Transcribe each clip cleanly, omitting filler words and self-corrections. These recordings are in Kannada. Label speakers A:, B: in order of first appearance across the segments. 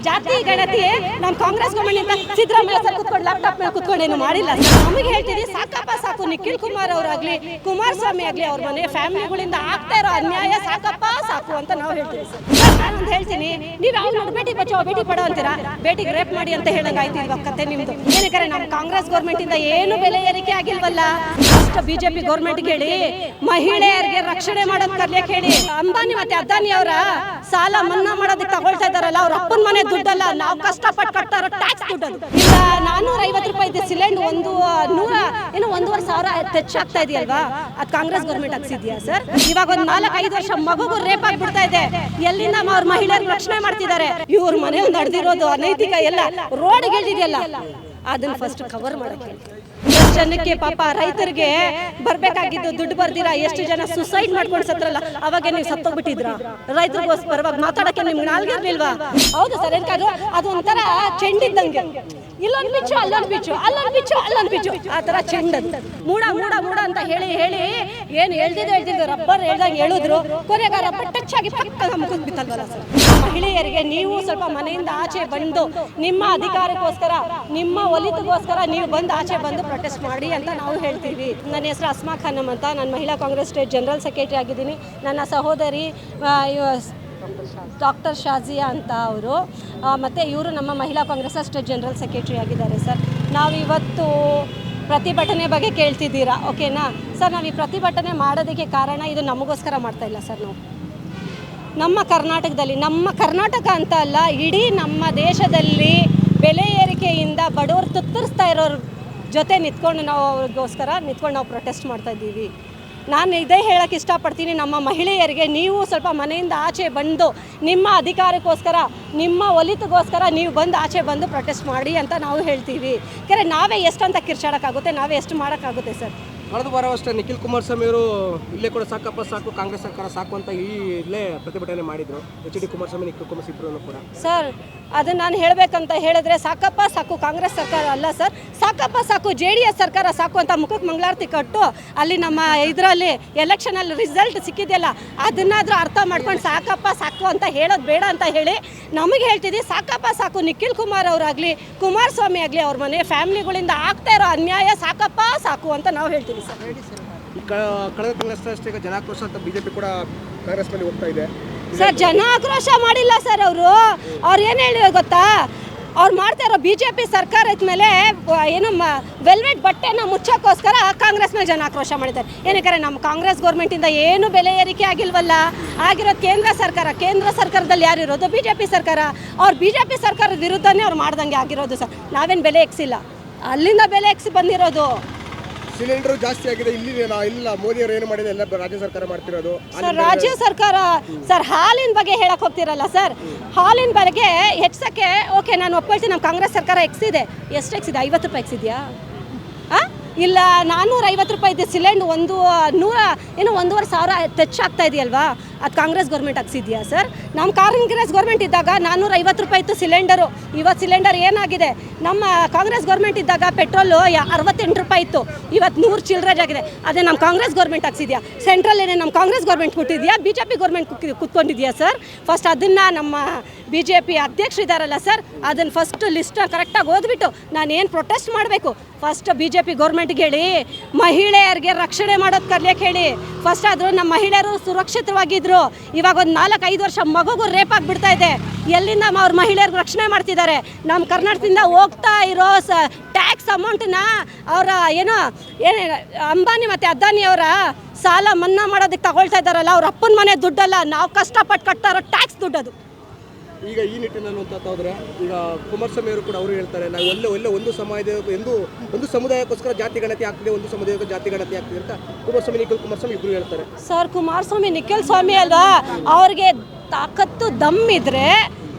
A: ಜಾತಿ ಗಣತಿ ನಮ್ಮ ಕಾಂಗ್ರೆಸ್ ಗವರ್ಮೆಂಟ್ ಸಿದ್ದರಾಮಯ್ಯ ಸರ್ ಕುತ್ಕೊಂಡು ಲ್ಯಾಪ್ಟಾಪ್ ಮೇಲೆ ಕುತ್ಕೊಂಡು ಏನು ಮಾಡಿಲ್ಲ. ನಮಗೆ ಹೇಳ್ತೀವಿ ಸಾಕಪ್ಪ ಸಾಕು. ನಿಖಿಲ್ ಕುಮಾರ್ ಅವರಾಗ್ಲಿ, ಕುಮಾರಸ್ವಾಮಿ ಆಗಲಿ, ಅವ್ರ ಮನೆ ಫ್ಯಾಮಿಲಿಗಳಿಂದ ಆಗ್ತಾ ಇರೋ ಅನ್ಯಾಯ ಸಾಕಪ್ಪ ಸಾಕು ಅಂತ ನಾವು ಹೇಳ್ತೀವಿ ಸರ್. ನಾನೊಂದು ಹೇಳ್ತೀನಿ, ನೀವು ಯಾವ ನೋಡಿ ಬೇಟಿ ಬಚಾವೋ ಬೇಟಿ ಪಡೋ ಅಂತೀರಾ, ಬೇಟಿಗೆ ರೇಪ್ ಮಾಡಿ ಅಂತ ಹೇಳಂಗೆ ಆಯ್ತು ಇವಾಗ ಕತೆ ನಿಮ್ದು. ಏನಕ್ಕೆ ನಮ್ಮ ಕಾಂಗ್ರೆಸ್ ಗೌರ್ಮೆಂಟಿಂದ ಏನು ಬೆಲೆ ಏರಿಕೆ ಆಗಿಲ್ವಲ್ಲ. ಅಷ್ಟು ಬಿಜೆಪಿ ಗೌರ್ಮೆಂಟ್ಗೆ ಹೇಳಿ ಮಹಿಳೆಯರಿಗೆ ರಕ್ಷಣೆ ಮಾಡೋದು ಕರ್ಲಿಕ್ಕೆ ಹೇಳಿ. ಅಂಬಾನಿ ಮತ್ತೆ ಅದಾನಿ ಅವರ ಸಾಲ ಮನ್ನಾ ಮಾಡೋದಕ್ಕೆ ತಗೊಳ್ತಾ ಇದಾರಲ್ಲ, ಅವ್ರ ಅಪ್ಪನ ಮನೆ ದುಡ್ಡಲ್ಲ, ನಾವು ಕಷ್ಟಪಟ್ಟು ಕಟ್ತಾ ಇರೋ ಟ್ಯಾಕ್ಸ್ ದುಡ್ಡದು. ಇಲ್ಲ 450 ರೂಪಾಯಿ ಸಿಲಿಂಡರ್ ಒಂದೂವರೆ ಸಾವಿರ ಹೆಚ್ಚಾಗ್ತಾ ಇದೆಯಲ್ವಾ, ಅದು ಕಾಂಗ್ರೆಸ್ ಗೌರ್ಮೆಂಟ್ ಹಾಕ್ಸಿದ್ಯಾ ಸರ್? ಇವಾಗ ಒಂದು 4-5 ವರ್ಷ ಮಗುಗೂ ರೇಪ್ ಆಗ್ಬಿಡ್ತಾ ಇದೆ. ಎಲ್ಲಿಂದ ಅವ್ರ ಮಹಿಳೆಯರಿಗೆ ರಕ್ಷಣೆ ಮಾಡ್ತಿದ್ದಾರೆ? ಇವ್ರ ಮನೆ ಒಂದು ನಡೆದಿರೋದು ಅನೈತಿಕ ಎಲ್ಲ ರೋಡ್ಗೆ ಇಳಿದಿದೆಯಲ್ಲ, ಅದನ್ನ ಫಸ್ಟ್ ಕವರ್ ಮಾಡಕ್ಕೆ. ಎಷ್ಟು ಜನಕ್ಕೆ ಪಾಪ ರೈತರಿಗೆ ಬರ್ಬೇಕಾಗಿದ್ದು ದುಡ್ಡು ಬರ್ದಿರಾ ಎಷ್ಟು ಜನ ಸುಸೈಡ್ ಮಾಡ್ಕೊಂಡು ಸತ್ರಲ್ಲ, ಅವಾಗ ನೀವು ಸತ್ತೋಗ್ಬಿಟ್ಟಿದ್ರ? ರೈತರಿಗೋಸ್ಕರ ಮಾತಾಡಕ್ಕೆ ನಿಮ್ಗೆ ನಾಲ್ಗಿರ್ಲಿಲ್ವಾ? ಹೌದು ಸರ್, ಏನಕ್ಕಾದ್ರೂ ಅದು ಒಂಥರ ಚೆಂಡಿದ್ದಂಗೆ, ಇಲ್ಲೊಂದು ಬಿಚ್ಚು ಅಲ್ಲೊಂದು ಬಿಚ್ಚು, ಅಲ್ಲೊಂದು ಬಿಚ್ಚು ಅಲ್ಲೊಂದು ಬಿಚ್ಚು, ಆ ಥರ ಚೆಂಡ ಮೂಡ ಮೂಡ ಮೂಡ ಅಂತ ಹೇಳಿ ಹೇಳಿ ಏನು ಹೇಳ್ತಿದ್ದು ರಬ್ಬರ್ ಹೇಳ್ದಂಗೆ ಹೇಳಿದ್ರು. ಕೊನೆಗೆ ರಬ್ಬರ್ ಟಚ್ ಆಗಿ ಪಕ್ಕ ಮುಗಿದ್ಬಿತ್ತಲ್ವಲ್ಲ ಸರ್. ಮಹಿಳೆಯರಿಗೆ ನೀವು ಸ್ವಲ್ಪ ಮನೆಯಿಂದ ಆಚೆ ಬಂದು ನಿಮ್ಮ ಅಧಿಕಾರಕ್ಕೋಸ್ಕರ, ನಿಮ್ಮ ಒಲಿತಗೋಸ್ಕರ ನೀವು ಬಂದು ಆಚೆ ಬಂದು ಪ್ರೊಟೆಸ್ಟ್ ಮಾಡಿ ಅಂತ ನಾವು ಹೇಳ್ತೀವಿ. ನನ್ನ ಹೆಸರು ಅಸ್ಮಾ ಖಾನಮ್ ಅಂತ, ನಾನು ಮಹಿಳಾ ಕಾಂಗ್ರೆಸ್ ಸ್ಟೇಟ್ ಜನರಲ್ ಸೆಕ್ರೆಟರಿ ಆಗಿದ್ದೀನಿ. ನನ್ನ ಸಹೋದರಿ ಡಾಕ್ಟರ್ ಶಾಜಿಯಾ ಅಂತ ಅವರು, ಮತ್ತು ಇವರು ನಮ್ಮ ಮಹಿಳಾ ಕಾಂಗ್ರೆಸ್ ಸ್ಟೇಟ್ ಜನರಲ್ ಸೆಕ್ರೆಟರಿ ಆಗಿದ್ದಾರೆ ಸರ್. ನಾವಿವತ್ತು ಪ್ರತಿಭಟನೆ ಬಗ್ಗೆ ಕೇಳ್ತಿದ್ದೀರಾ, ಓಕೆನಾ ಸರ್? ನಾವು ಈ ಪ್ರತಿಭಟನೆ ಮಾಡೋದಕ್ಕೆ ಕಾರಣ ಇದು ನಮಗೋಸ್ಕರ ಮಾಡ್ತಾ ಇಲ್ಲ ಸರ್. ನಾವು ನಮ್ಮ ಕರ್ನಾಟಕದಲ್ಲಿ, ನಮ್ಮ ಕರ್ನಾಟಕ ಅಂತ ಅಲ್ಲ, ಇಡೀ ನಮ್ಮ ದೇಶದಲ್ಲಿ ಬೆಲೆ ಏರಿಕೆಯಿಂದ ಬಡವರು ತುತ್ತರಿಸ್ತಾ ಇರೋರ ಜೊತೆ ನಿಂತ್ಕೊಂಡು ನಾವು ಅವ್ರಿಗೋಸ್ಕರ ನಾವು ಪ್ರೊಟೆಸ್ಟ್ ಮಾಡ್ತಾ ಇದ್ದೀವಿ. ನಾನು ಇದೇ ಹೇಳೋಕ್ಕೆ ಇಷ್ಟಪಡ್ತೀನಿ, ನಮ್ಮ ಮಹಿಳೆಯರಿಗೆ ನೀವು ಸ್ವಲ್ಪ ಮನೆಯಿಂದ ಆಚೆ ಬಂದು ನಿಮ್ಮ ಅಧಿಕಾರಕ್ಕೋಸ್ಕರ, ನಿಮ್ಮ ಒಲಿತಗೋಸ್ಕರ ನೀವು ಬಂದು ಆಚೆ ಬಂದು ಪ್ರೊಟೆಸ್ಟ್ ಮಾಡಿ ಅಂತ ನಾವು ಹೇಳ್ತೀವಿ. ಯಾಕಂದರೆ ನಾವೇ ಎಷ್ಟು ಅಂತ ಕಿರ್ಚಾಡೋಕ್ಕಾಗುತ್ತೆ, ನಾವೇ ಎಷ್ಟು ಮಾಡೋಕ್ಕಾಗುತ್ತೆ ಸರ್?
B: ಕಳೆದ ವಾರ ಅಷ್ಟೇ ನಿಖಿಲ್ ಕುಮಾರಸ್ವಾಮಿ ಅವರು ಇಲ್ಲೇ ಕೂಡ ಸಾಕಪ್ಪ ಸಾಕು, ಕಾಂಗ್ರೆಸ್ ಸರ್ಕಾರ ಸಾಕು ಅಂತ ಇಲ್ಲೇ ಪ್ರತಿಭಟನೆ ಮಾಡಿದರು. HD ಕುಮಾರಸ್ವಾಮಿ, ನಿಖಿಲ್ ಕುಮಾರಸ್ವಾಮಿ ಇಬ್ಬರು ಕೂಡ. ಸರ್,
A: ಅದನ್ನು ನಾನು ಹೇಳಬೇಕಂತ ಹೇಳಿದ್ರೆ ಸಾಕಪ್ಪ ಸಾಕು ಕಾಂಗ್ರೆಸ್ ಸರ್ಕಾರ ಅಲ್ಲ ಸರ್, ಸಾಕಪ್ಪ ಸಾಕು JDS ಸರ್ಕಾರ ಸಾಕು ಅಂತ ಮುಖಕ್ಕೆ ಮಂಗಳಾರತಿ ಕಟ್ಟು ಅಲ್ಲಿ ನಮ್ಮ ಇದರಲ್ಲಿ ಎಲೆಕ್ಷನಲ್ಲಿ ರಿಸಲ್ಟ್ ಸಿಕ್ಕಿದೆಯಲ್ಲ, ಅದನ್ನಾದರೂ ಅರ್ಥ ಮಾಡ್ಕೊಂಡು ಸಾಕಪ್ಪ ಸಾಕು ಅಂತ ಹೇಳೋದು ಬೇಡ ಅಂತ ಹೇಳಿ ನಮಗೆ ಹೇಳ್ತಿದ್ದೀವಿ. ಸಾಕಪ್ಪ ಸಾಕು. ನಿಖಿಲ್ ಕುಮಾರ್ ಅವರಾಗಲಿ, ಕುಮಾರಸ್ವಾಮಿ ಆಗಲಿ, ಅವ್ರ ಮನೆ ಫ್ಯಾಮಿಲಿಗಳಿಂದ ಆಗ್ತಾ ಇರೋ ಅನ್ಯಾಯ ಸಾಕಪ್ಪ ಸಾಕು ಅಂತ ನಾವು ಹೇಳ್ತೀವಿ ಸರ್.
B: ಕಳೆದ ತಿಂಗಳಷ್ಟೇ ಈಗ ಜನಾಕ್ರೋಶ ಅಂತ BJP ಕೂಡ ಕಾಂಗ್ರೆಸ್ ಮೇಲೆ ಹೋಗ್ತಾ ಇದೆ
A: ಸರ್. ಜನಾಕ್ರೋಶ ಮಾಡಿಲ್ಲ ಸರ್. ಅವ್ರು ಏನು ಹೇಳಿರೋ ಗೊತ್ತಾ, ಅವ್ರು ಮಾಡ್ತಾ ಇರೋ BJP ಸರ್ಕಾರದ ಮೇಲೆ ಏನು ವೆಲ್ವೆಟ್ ಬಟ್ಟೆನ ಮುಚ್ಚೋಕ್ಕೋಸ್ಕರ ಕಾಂಗ್ರೆಸ್ ಮೇಲೆ ಜನಾಕ್ರೋಶ ಮಾಡಿದ್ದಾರೆ. ಏನಕ್ಕೆ ನಮ್ಮ ಕಾಂಗ್ರೆಸ್ ಗೌರ್ಮೆಂಟಿಂದ ಏನು ಬೆಲೆ ಏರಿಕೆ ಆಗಿಲ್ವಲ್ಲ, ಆಗಿರೋದು ಕೇಂದ್ರ ಸರ್ಕಾರದಲ್ಲಿ ಯಾರಿರೋದು? BJP ಸರ್ಕಾರ. ಅವ್ರು BJP ಸರ್ಕಾರದ ವಿರುದ್ಧನೇ ಅವ್ರು ಮಾಡ್ದಂಗೆ ಆಗಿರೋದು ಸರ್. ನಾವೇನು ಬೆಲೆ ಎಕ್ಸಿಲ್ಲ, ಅಲ್ಲಿಂದ ಬೆಲೆ ಎಕ್ಸಿ ಬಂದಿರೋದು.
B: ಸಿಲಿಂಡರ್ ಜಾಸ್ತಿ ಆಗಿದೆ, ಇಲ್ಲ ಮೋದಿ ಅವರು ಏನು ಮಾಡಿದೆ, ಎಲ್ಲ ರಾಜ್ಯ ಸರ್ಕಾರ ಮಾಡ್ತಿರೋದು
A: ಸರ್. ರಾಜ್ಯ ಸರ್ಕಾರ ಸರ್, ಹಾಲಿನ ಬಗ್ಗೆ ಹೇಳಕ್ ಹೋಗ್ತಿರಲ್ಲ ಸರ್. ಹಾಲಿನ ಬಗ್ಗೆ ಹೆಚ್ಚಸಕ್ಕೆ ಓಕೆ, ನಾನು ಒಪ್ಕೊಳ್ತೀನಿ, ನಮ್ಮ ಕಾಂಗ್ರೆಸ್ ಸರ್ಕಾರ ಎಕ್ಸಿದೆ. ಎಷ್ಟು ಎಕ್ಸಿದೆ? 50 ರೂಪಾಯಿ ಎಕ್ಸಿದೆಯಾ? ಇಲ್ಲ 450 ರೂಪಾಯಿ ಸಿಲಿಂಡರ್ ಒಂದೂವರೆ ಸಾವಿರ ಹೆಚ್ಚಾಗ್ತಾ ಇದೆಯಲ್ವಾ, ಅದು ಕಾಂಗ್ರೆಸ್ ಗೌರ್ಮೆಂಟ್ ಹಾಕ್ಸಿದ್ಯಾ ಸರ್? ನಮ್ಮ ಕಾಂಗ್ರೆಸ್ ಗೌರ್ಮೆಂಟ್ ಇದ್ದಾಗ 450 ರೂಪಾಯಿ ಇತ್ತು ಸಿಲಿಂಡರು. ಇವತ್ತು ಸಿಲಿಂಡರ್ ಏನಾಗಿದೆ? ನಮ್ಮ ಕಾಂಗ್ರೆಸ್ ಗೌರ್ಮೆಂಟ್ ಇದ್ದಾಗ ಪೆಟ್ರೋಲು 68 ರೂಪಾಯಿ ಇತ್ತು, ಇವತ್ತು 100 ಚಿಲ್ಡ್ರೇಜ್ ಆಗಿದೆ. ಅದೇ ನಮ್ಮ ಕಾಂಗ್ರೆಸ್ ಗೌರ್ಮೆಂಟ್ ಹಾಕ್ಸಿದ್ಯಾ? ಸೆಂಟ್ರಲ್ ಏನೇ ನಮ್ಮ ಕಾಂಗ್ರೆಸ್ ಗೌರ್ಮೆಂಟ್ ಕೊಟ್ಟಿದ್ಯಾ, BJP ಗೌರ್ಮೆಂಟ್ ಕುತ್ಕೊಂಡಿದ್ಯಾ ಸರ್? ಫಸ್ಟ್ ಅದನ್ನು ನಮ್ಮ BJP ಅಧ್ಯಕ್ಷರಿದ್ದಾರಲ್ಲ ಸರ್, ಅದನ್ನು ಫಸ್ಟ್ ಲಿಸ್ಟ್ ಕರೆಕ್ಟಾಗಿ ಓದ್ಬಿಟ್ಟು ನಾನು ಏನು ಪ್ರೊಟೆಸ್ಟ್ ಮಾಡಬೇಕು ಫಸ್ಟ್ BJP ಗೌರ್ಮೆಂಟ್ಗೆ ಹೇಳಿ ಮಹಿಳೆಯರಿಗೆ ರಕ್ಷಣೆ ಮಾಡೋದು ಕರ್ಲಿಕ್ಕೆ ಹೇಳಿ. ಫಸ್ಟ್ ಆದರೂ ನಮ್ಮ ಮಹಿಳೆಯರು ಸುರಕ್ಷಿತವಾಗಿದ್ದರು. ಇವಾಗ ಒಂದು 4-5 ವರ್ಷ ಮಗುಗೂ ರೇಪ್ ಆಗಿಬಿಡ್ತಾ ಇದೆ. ಎಲ್ಲಿಂದ ಅವ್ರ ಮಹಿಳೆಯರಿಗೆ ರಕ್ಷಣೆ ಮಾಡ್ತಿದ್ದಾರೆ? ನಮ್ಮ ಕರ್ನಾಟಕದಿಂದ ಹೋಗ್ತಾ ಇರೋ ಟ್ಯಾಕ್ಸ್ ಅಮೌಂಟನ್ನ ಅವರ ಏನು ಅಂಬಾನಿ ಮತ್ತು ಅದಾನಿ ಅವರ ಸಾಲ ಮನ್ನಾ ಮಾಡೋದಕ್ಕೆ ತಗೊಳ್ತಾ ಇದ್ದಾರಲ್ಲ, ಅವ್ರ ಅಪ್ಪನ ಮನೆ ದುಡ್ಡಲ್ಲ, ನಾವು ಕಷ್ಟಪಟ್ಟು ಕಟ್ತಾ ಇರೋ ಟ್ಯಾಕ್ಸ್ ದುಡ್ಡದು.
B: ಈಗ ಈ ನಿಟ್ಟಿನಲ್ಲಿ ಅಂತ ಹೋದ್ರೆ ಈಗ ಕುಮಾರಸ್ವಾಮಿ ಅವರು ಕೂಡ ಅವರು ಹೇಳ್ತಾರೆ, ನಾವು ಒಳ್ಳೆ ಒಂದು ಸಮುದಾಯಕ್ಕೋಸ್ಕರ ಜಾತಿ ಗಣತಿ ಆಗ್ತಿದೆ, ಒಂದು ಸಮುದಾಯಕ್ಕೆ ಜಾತಿ ಗಣತಿ ಆಗ್ತಿದೆ ಅಂತ ನಿಖಿಲ್ ಕುಮಾರಸ್ವಾಮಿ ಇಬ್ಬರು ಹೇಳ್ತಾರೆ
A: ಸರ್. ಕುಮಾರಸ್ವಾಮಿ ನಿಖಿಲ್ ಸ್ವಾಮಿ ಅಲ್ವಾ, ಅವ್ರಿಗೆ ತಾಕತ್ತು ದಮ್ ಇದ್ರೆ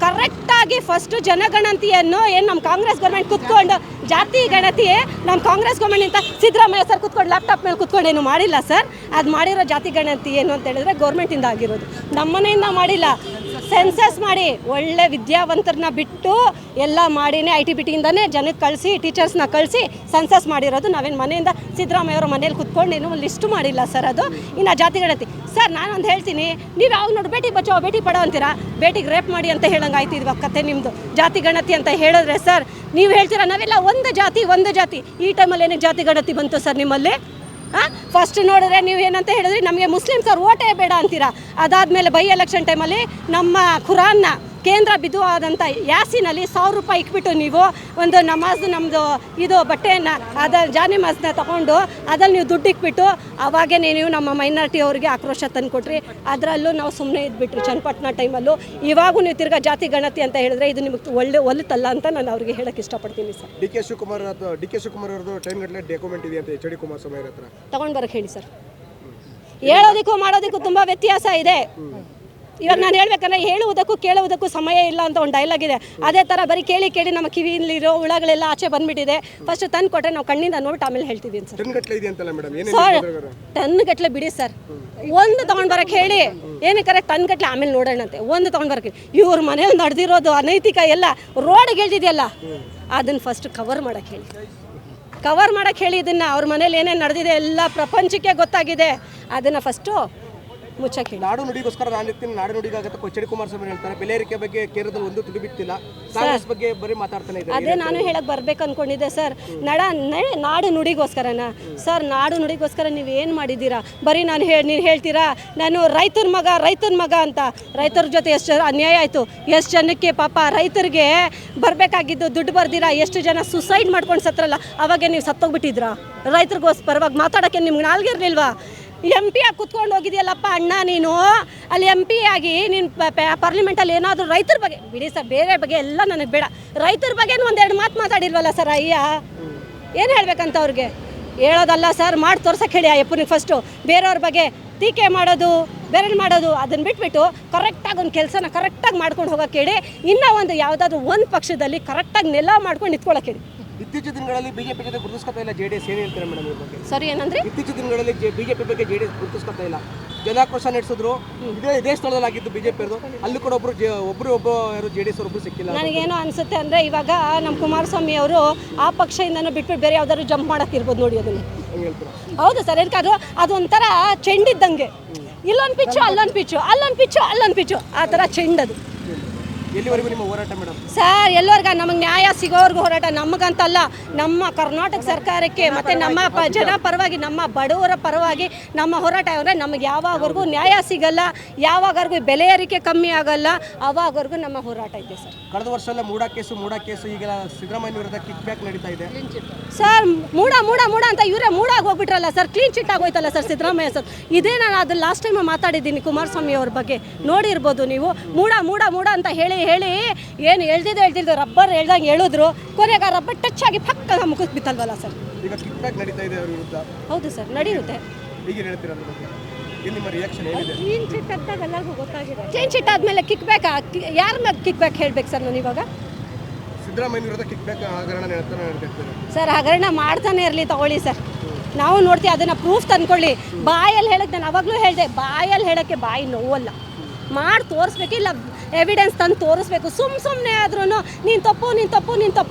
A: ಕರೆಕ್ಟಾಗಿ ಫಸ್ಟ್ ಜನಗಣತಿಯನ್ನು ಏನು ನಮ್ಮ ಕಾಂಗ್ರೆಸ್ ಗೌರ್ಮೆಂಟ್ ಕುತ್ಕೊಂಡು ಜಾತಿ ಗಣತಿ ನಮ್ಮ ಕಾಂಗ್ರೆಸ್ ಗೌರ್ಮೆಂಟಿಂದ ಸಿದ್ದರಾಮಯ್ಯ ಸರ್ ಕುತ್ಕೊಂಡು ಲ್ಯಾಪ್ಟಾಪ್ ಮೇಲೆ ಕುತ್ಕೊಂಡು ಏನು ಮಾಡಿಲ್ಲ ಸರ್. ಅದು ಮಾಡಿರೋ ಜಾತಿ ಗಣತಿ ಏನು ಅಂತ ಹೇಳಿದ್ರೆ ಗೌರ್ಮೆಂಟಿಂದ ಆಗಿರೋದು, ನಮ್ಮ ಮನೆಯಿಂದ ಮಾಡಿಲ್ಲ. ಸೆನ್ಸಸ್ ಮಾಡಿ ಒಳ್ಳೆ ವಿದ್ಯಾವಂತರನ್ನ ಬಿಟ್ಟು ಎಲ್ಲ ಮಾಡಿನೇ ITBTಯಿಂದನೇ ಜನಕ್ಕೆ ಕಳಿಸಿ, ಟೀಚರ್ಸ್ನ ಕಳಿಸಿ ಸೆನ್ಸಸ್ ಮಾಡಿರೋದು. ನಾವೇನು ಮನೆಯಿಂದ ಸಿದ್ದರಾಮಯ್ಯ ಅವರ ಮನೇಲಿ ಕುತ್ಕೊಂಡು ಏನು ಲಿಸ್ಟ್ ಮಾಡಿಲ್ಲ ಸರ್. ಅದು ಇನ್ನು ಜಾತಿ ಗಣತಿ ಸರ್ ನಾನೊಂದು ಹೇಳ್ತೀನಿ, ನೀವು ಯಾವಾಗ ನೋಡಿ ಬೇಟಿ ಬಚಾವೋ ಬೇಟಿ ಪಡೋ ಅಂತೀರಾ, ಬೇಟಿಗೆ ರೇಪ್ ಮಾಡಿ ಅಂತ ಹೇಳಂಗಾಯ್ತು ಇವಾಗ ಕತೆ ನಿಮ್ಮದು. ಜಾತಿ ಗಣತಿ ಅಂತ ಹೇಳಿದ್ರೆ ಸರ್ ನೀವು ಹೇಳ್ತೀರಾ ನಾವೆಲ್ಲ ಒಂದು ಜಾತಿ. ಈ ಟೈಮಲ್ಲಿ ಏನಕ್ಕೆ ಜಾತಿ ಗಣತಿ ಬಂತು ಸರ್ ನಿಮ್ಮಲ್ಲಿ? ಫಸ್ಟ್ ನೋಡಿದ್ರೆ ನೀವು ಏನಂತ ಹೇಳಿದ್ರಿ, ನಮಗೆ ಮುಸ್ಲಿಮ್ಸ್ ಅವ್ರು ಓಟೇ ಬೇಡ ಅಂತೀರಾ. ಅದಾದಮೇಲೆ ಬೈ ಎಲೆಕ್ಷನ್ ಟೈಮಲ್ಲಿ ನಮ್ಮ ಖುರಾನ್ನ ಕೇಂದ್ರ ಬಿದ್ದು ಆದಂಥ ಯಾಸಿನಲ್ಲಿ 1000 ರೂಪಾಯಿ ಇಕ್ಬಿಟ್ಟು ನೀವು ಒಂದು ನಮಾಜ್ ನಮ್ಮದು ಇದು ಬಟ್ಟೆಯನ್ನು ಜಾನಿಮಾಜ್ನ ತೊಗೊಂಡು ಅದ್ರಲ್ಲಿ ನೀವು ದುಡ್ಡು ಇಕ್ಬಿಟ್ಟು ಅವಾಗೇ ನೀವು ನಮ್ಮ ಮೈನಾರಿಟಿ ಅವರಿಗೆ ಆಕ್ರೋಶ ತಂದುಕೊಟ್ರಿ. ಅದರಲ್ಲೂ ನಾವು ಸುಮ್ಮನೆ ಇದ್ಬಿಟ್ರಿ ಚನ್ನಪಟ್ಟಣ ಟೈಮಲ್ಲೂ. ಇವಾಗೂ ನೀವು ತಿರ್ಗಾ ಜಾತಿ ಗಣತಿ ಅಂತ ಹೇಳಿದ್ರೆ ಇದು ನಿಮಗೆ ಒಲಿತಲ್ಲ ಅಂತ ನಾನು ಅವ್ರಿಗೆ ಹೇಳಕ್ಕೆ ಇಷ್ಟಪಡ್ತೀನಿ ಸರ್.
B: ಡಿ ಕೆ ಶಿವಕುಮಾರ್ ಅವ್ರದ್ದು ಟೈಮ್ ಗಟ್ಟಲೆ ಡಾಕ್ಯುಮೆಂಟ್ ಇದೆ ಅಂತ ಎಚ್ ಡಿ ಕುಮಾರಸ್ವಾಮಿ ಅವ್ರ ಹತ್ರ
A: ತಗೊಂಡು ಬರೋಕ್ಕೆ ಹೇಳಿ ಸರ್. ಹೇಳೋದಕ್ಕೂ ಮಾಡೋದಕ್ಕೂ ತುಂಬ ವ್ಯತ್ಯಾಸ ಇದೆ. ಇವಾಗ ನಾನು ಹೇಳ್ಬೇಕಂದ್ರೆ ಹೇಳುವುದಕ್ಕೂ ಕೇಳುವುದಕ್ಕೂ ಸಮಯ ಇಲ್ಲ ಅಂತ ಒಂದು ಡೈಲಾಗ್ ಇದೆ. ಅದೇ ಥರ ಬರೀ ಕೇಳಿ ನಮ್ಮ ಕಿವಿಯಲ್ಲಿರೋ ಹುಳಗಳೆಲ್ಲ ಆಚೆ ಬಂದ್ಬಿಟ್ಟಿದೆ. ಫಸ್ಟ್ ತಂದು ಕೊಟ್ಟರೆ ನಾವು ಕಣ್ಣಿಂದ ನೋಡ್ಬಿಟ್ಟು ಆಮೇಲೆ ಹೇಳ್ತೀವಿ ಸರ್. ಸರ್ ಟನ್ ಗಟ್ಟಲೆ ಬಿಡಿ ಸರ್, ಒಂದು ತೊಗೊಂಡು ಬರೋಕ್ಕೆ ಹೇಳಿ. ಏನಕ್ಕೆ ಟನ್ ಗಟ್ಟಲೆ ಆಮೇಲೆ ನೋಡೋಣಂತೆ, ಒಂದು ತೊಗೊಂಡು ಬರೋಕ್ಕೆ. ಇವ್ರ ಮನೇಲಿ ನಡೆದಿರೋದು ಅನೈತಿಕ ಎಲ್ಲ ರೋಡ್ಗೆ ಹೇಳ್ತಿದೆಯಲ್ಲ ಅದನ್ನು ಫಸ್ಟ್ ಕವರ್ ಮಾಡೋಕ್ಕೆ ಹೇಳಿ. ಇದನ್ನು ಅವ್ರ ಮನೇಲಿ ಏನೇನು ನಡೆದಿದೆ ಎಲ್ಲ ಪ್ರಪಂಚಕ್ಕೆ ಗೊತ್ತಾಗಿದೆ. ಅದನ್ನು ಫಸ್ಟು ಮುಚ್ಚಕ್ಕೆ.
B: ನಾಡು ನುಡಿಗೋಸ್ಕರ ನಾನು ಇರ್ತೀನಿ, ನಾಡು ನುಡಿಗಾಗತ್ತೆ ಎಚ್ ಡಿ ಕುಮಾರಸ್ವಾಮಿ ಹೇಳ್ತಾರೆ. ಬೆಲೆ ಏರಿಕೆ ಬಗ್ಗೆ ಕೇರಳದಲ್ಲಿ ಒಂದು ತುಡಿ ಬಿತ್ತಿಲ್ಲ, ಕಾಂಗ್ರೆಸ್ ಬಗ್ಗೆ ಬರೀ ಮಾತಾಡ್ತಾನೆ ಇದ್ದಾರೆ. ಅದೇ ನಾನು ಹೇಳಕ್ ಬರ್ಬೇಕು ಅನ್ಕೊಂಡಿದ್ದೆ ಸರ್. ನಾಡು ನುಡಿಗೋಸ್ಕರನಾ ಸರ್? ನಾಡು ನುಡಿಗೋಸ್ಕರ ನೀವು ಏನು ಮಾಡಿದ್ದೀರಾ? ಬರೀ ನೀವು ಹೇಳ್ತೀರಾ ನಾನು ರೈತನ ಮಗ ಅಂತ. ರೈತರ ಜೊತೆ ಎಷ್ಟು ಅನ್ಯಾಯ ಆಯಿತು, ಎಷ್ಟು ಜನಕ್ಕೆ ಪಾಪ ರೈತರಿಗೆ ಬರಬೇಕಾಗಿದ್ದು ದುಡ್ಡು ಬರ್ದಿರಾ ಎಷ್ಟು ಜನ ಸುಸೈಡ್ ಮಾಡ್ಕೊಂಡು ಸತ್ರಲ್ಲ. ಅವಾಗೆ ನೀವು ಸತ್ತೋಗ್ಬಿಟ್ಟಿದ್ರಾ? ರೈತರಿಗೋಸ್ಕರವಾಗಿ ಮಾತಾಡೋಕ್ಕೆ ನಿಮ್ಗೆ ನಾಲ್ಗೆ ಇರಲಿಲ್ವಾ? MP ಆಗಿ ಕುತ್ಕೊಂಡು ಹೋಗಿದೆಯಲ್ಲಪ್ಪ ಅಣ್ಣ ನೀನು. ಅಲ್ಲಿ MP ಆಗಿ ನೀನು ಪಾರ್ಲಿಮೆಂಟಲ್ಲಿ ಏನಾದರೂ ರೈತರ ಬಗ್ಗೆ ಬಿಡಿ ಸರ್, ಬೇರೆ ಬಗ್ಗೆ ಎಲ್ಲ ನನಗೆ ಬೇಡ. ರೈತರ ಬಗ್ಗೆ ಒಂದೆರಡು ಮಾತು ಮಾತಾಡಿಲ್ವಲ್ಲ ಸರ್ ಅಯ್ಯ? ಏನು ಹೇಳ್ಬೇಕಂತ ಅವ್ರಿಗೆ ಹೇಳೋದಲ್ಲ ಸರ್, ಮಾಡಿ ತೋರ್ಸಕ್ಕೆ ಹೇಳಿ ಆ ಯಪ್ಪನಿಗೆ ಫಸ್ಟು. ಬೇರೆಯವ್ರ ಬಗ್ಗೆ ಟೀಕೆ ಮಾಡೋದು ಬೇರೆ ಮಾಡೋದು ಅದನ್ನು ಬಿಟ್ಬಿಟ್ಟು ಕರೆಕ್ಟಾಗಿ ಒಂದು ಕೆಲಸನ ಕರೆಕ್ಟಾಗಿ ಮಾಡ್ಕೊಂಡು ಹೋಗೋಕ್ಕೆ ಹೇಳಿ. ಇನ್ನೂ ಒಂದು ಯಾವುದಾದ್ರೂ ಒಂದು ಪಕ್ಷದಲ್ಲಿ ಕರೆಕ್ಟಾಗಿ ನೆಲ ಮಾಡ್ಕೊಂಡು ನಿಂತ್ಕೊಳ್ಳೋಕೆ ಹೇಳಿ. ಇತ್ತೀಚಿನ ದಿನಗಳಲ್ಲಿ ಬಿಜೆಪಿ ಜೊತೆ ಗುರುತಿಸ್ಕೊತಾ ಇಲ್ಲ JDS, ಏನು ಹೇಳ್ತಾರೆ ಮೇಡಮ್ ಇದ್ರ ಬಗ್ಗೆ?
A: ಸರಿ ಏನಂದ್ರೆ
B: ಇತ್ತೀಚಿನ ದಿನಗಳಲ್ಲಿ ಬಿಜೆಪಿ ಬಗ್ಗೆ JDS ಗುರುತಿಸ್ಕೊತಾ ಇಲ್ಲ. ಜನಾಕ್ರೋಶ ನಡೆಸಿದ್ರು, ಇದೇ ಸ್ಥಳದಲ್ಲಿ ಆಗಿದ್ದು ಬಿಜೆಪಿ ಅವ್ರದ್ದು. ಅಲ್ಲಿ ಕೂಡ ಒಬ್ಬರು ಯಾರು JDS ಅವರೊಬ್ಬರು ಸಿಕ್ಕಿಲ್ಲ. ನನಗೇನೋ ಅನ್ಸುತ್ತೆ ಅಂದರೆ ಇವಾಗ ನಮ್ಮ ಕುಮಾರಸ್ವಾಮಿ ಅವರು ಆ ಪಕ್ಷದಿಂದನೂ ಬಿಟ್ಬಿಟ್ಟು ಬೇರೆ ಯಾವ್ದಾದ್ರು ಜಂಪ್ ಮಾಡೋಕ್ಕಿರ್ಬೋದು ನೋಡಿ. ಅದನ್ನು ಹೌದು ಸರ್, ಯಾಕಂದ್ರೆ ಅದೊಂಥರ ಚೆಂಡಿದ್ದಂಗೆ, ಇಲ್ಲೊಂದು ಪಿಚ್ಚು ಅಲ್ಲೊಂದು ಪಿಚ್ಚು ಆ ಥರ ಚೆಂಡದು. ಎಲ್ಲಿವರೆಗೂ ನಿಮ್ಮ ಹೋರಾಟ ಮೇಡಮ್?
A: ಸರ್ ಎಲ್ಲರಿಗೂ ನಮಗೆ ನ್ಯಾಯ ಸಿಗೋವರೆಗೂ ಹೋರಾಟ, ನಮಗಂತಲ್ಲ ನಮ್ಮ ಕರ್ನಾಟಕ ಸರ್ಕಾರಕ್ಕೆ ಮತ್ತು ನಮ್ಮ ಜನ ಪರವಾಗಿ, ನಮ್ಮ ಬಡವರ ಪರವಾಗಿ ನಮ್ಮ ಹೋರಾಟ. ಅಂದರೆ ನಮಗೆ ಯಾವಾಗವರೆಗೂ ನ್ಯಾಯ ಸಿಗಲ್ಲ, ಯಾವಾಗವರೆಗೂ ಬೆಲೆ ಏರಿಕೆ ಕಮ್ಮಿ ಆಗಲ್ಲ, ಅವಾಗವರೆಗೂ ನಮ್ಮ ಹೋರಾಟ ಇದೆ ಸರ್.
B: ಕಳೆದ ವರ್ಷ ಎಲ್ಲ ಮೂಡ ಕೇಸು ಈಗ ಸಿದ್ದರಾಮಯ್ಯ ವಿರುದ್ಧ ಕಿಕ್ ಬ್ಯಾಕ್ ನಡೀತಾ ಇದೆ
A: ಸರ್. ಮೂಡ ಅಂತ ಇವರೇ ಮೂಡಾಗಿ ಹೋಗ್ಬಿಟ್ರಲ್ಲ ಸರ್, ಕ್ಲೀನ್ ಚಿಟ್ ಆಗೋಯ್ತಲ್ಲ ಸರ್ ಸಿದ್ದರಾಮಯ್ಯ ಸರ್. ಇದೇ ನಾನು ಅದು ಲಾಸ್ಟ್ ಟೈಮ್ ಮಾತಾಡಿದ್ದೀನಿ ಕುಮಾರಸ್ವಾಮಿ ಅವ್ರ ಬಗ್ಗೆ, ನೋಡಿರ್ಬೋದು ನೀವು. ಮೂಡ ಅಂತ ಹೇಳಿ ಏನು ಹೇಳ್ತಿದ್ದು ರಬ್ಬರ್ ಹೇಳ್ದಂಗೆ ಹೇಳಿದ್ರು, ಕೊನೆಗೆ ರಬ್ಬರ್ ಟಚ್ ಆಗಿ ಪಕ್ಕ ಮುಗಿಸ್ ಬಿತ್ತಲ್ವಲ್ಲ ಸರ್.
B: ಈಗ ಕಿಕ್ ಬ್ಯಾಕ್ ನಡೀತಾ ಇದೆ ಅವ್ರ ವಿರುದ್ಧ.
A: ಹೌದು ಸರ್, ನಡೆಯುತ್ತೆ.
B: ಈಗ ಹೇಳ್ತೀರಾ ನಿಮ್ಮ ರಿಯಾಕ್ಷನ್ ಏನಿದೆ?
A: ಕ್ಲೀನ್ ಚಿಟ್ ಅಂತ ಎಲ್ಲರಿಗೂ ಗೊತ್ತಾಗಿದೆ. ಕ್ಲೀನ್ ಚಿಟ್ ಆದಮೇಲೆ ಕಿಕ್ ಬ್ಯಾಕ್ ಯಾರ ಮೇಲೆ ಕಿಕ್ ಬ್ಯಾಕ್ ಹೇಳ್ಬೇಕು ಸರ್? ನಾನು ಇವಾಗ
B: ಸಿದ್ದರಾಮಯ್ಯ ವಿರುದ್ಧ ಕಿಕ್ ಬ್ಯಾಕ್ ಹಗರಣ ನಡೆಸ್ತಾರೆ
A: ಸರ್. ಹಗರಣ ಮಾಡ್ತಾನೆ ಇರಲಿ, ತಗೊಳ್ಳಿ ಸರ್, ನಾವು ನೋಡ್ತೀವಿ. ಅದನ್ನು ಪ್ರೂಫ್ ತಂದ್ಕೊಳ್ಳಿ. ಬಾಯಲ್ಲಿ ಹೇಳಕ್ಕೆ ನಾನು ಅವಾಗಲೂ ಹೇಳಿದೆ, ಬಾಯಲ್ಲಿ ಹೇಳೋಕ್ಕೆ ಬಾಯಿ ನೋವಲ್ಲ, ಮಾಡಿ ತೋರಿಸ್ಬೇಕು. ಇಲ್ಲ ಎವಿಡೆನ್ಸ್ ತಂದು ತೋರಿಸ್ಬೇಕು. ಸುಮ್ಮನೆ ಆದ್ರೂ ನೀನು ತಪ್ಪು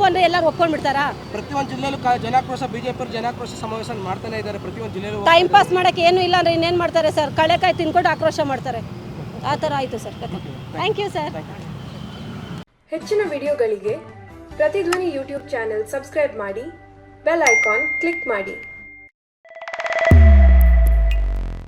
A: ಅಂದರೆ ಎಲ್ಲರೂ ಒಪ್ಕೊಂಡ್ಬಿಡ್ತಾರಾ?
B: ಪ್ರತಿಯೊಂದು ಜಿಲ್ಲೆಯಲ್ಲೂ ಜನಾಕ್ರೋಶ, ಬಿಜೆಪಿ ಜನಾಕ್ರೋಶ ಸಮಾವೇಶ ಮಾಡ್ತಾನೆ ಇದ್ದಾರೆ ಪ್ರತಿಯೊಂದು ಜಿಲ್ಲೆಯಲ್ಲೂ.
A: ಟೈಮ್ ಪಾಸ್ ಮಾಡೋಕ್ಕೆ ಏನೂ ಇಲ್ಲ ಅಂದರೆ ಇನ್ನೇನು ಮಾಡ್ತಾರೆ ಸರ್? ಕಳೆಕಾಯಿ ತಿನ್ಕೊಂಡು ಆಕ್ರೋಶ ಮಾಡ್ತಾರೆ. ಆ ಥರ ಆಯಿತು ಸರ್ ಕತೆ. Thank you sir.
C: ಹೆಚ್ಚಿನ ವಿಡಿಯೋಗಳಿಗೆ ಪ್ರತಿಧ್ವನಿ ಯೂಟ್ಯೂಬ್ ಚಾನೆಲ್ ಸಬ್ಸ್ಕ್ರೈಬ್ ಮಾಡಿ, ಬೆಲ್ ಐಕಾನ್ ಕ್ಲಿಕ್ ಮಾಡಿ.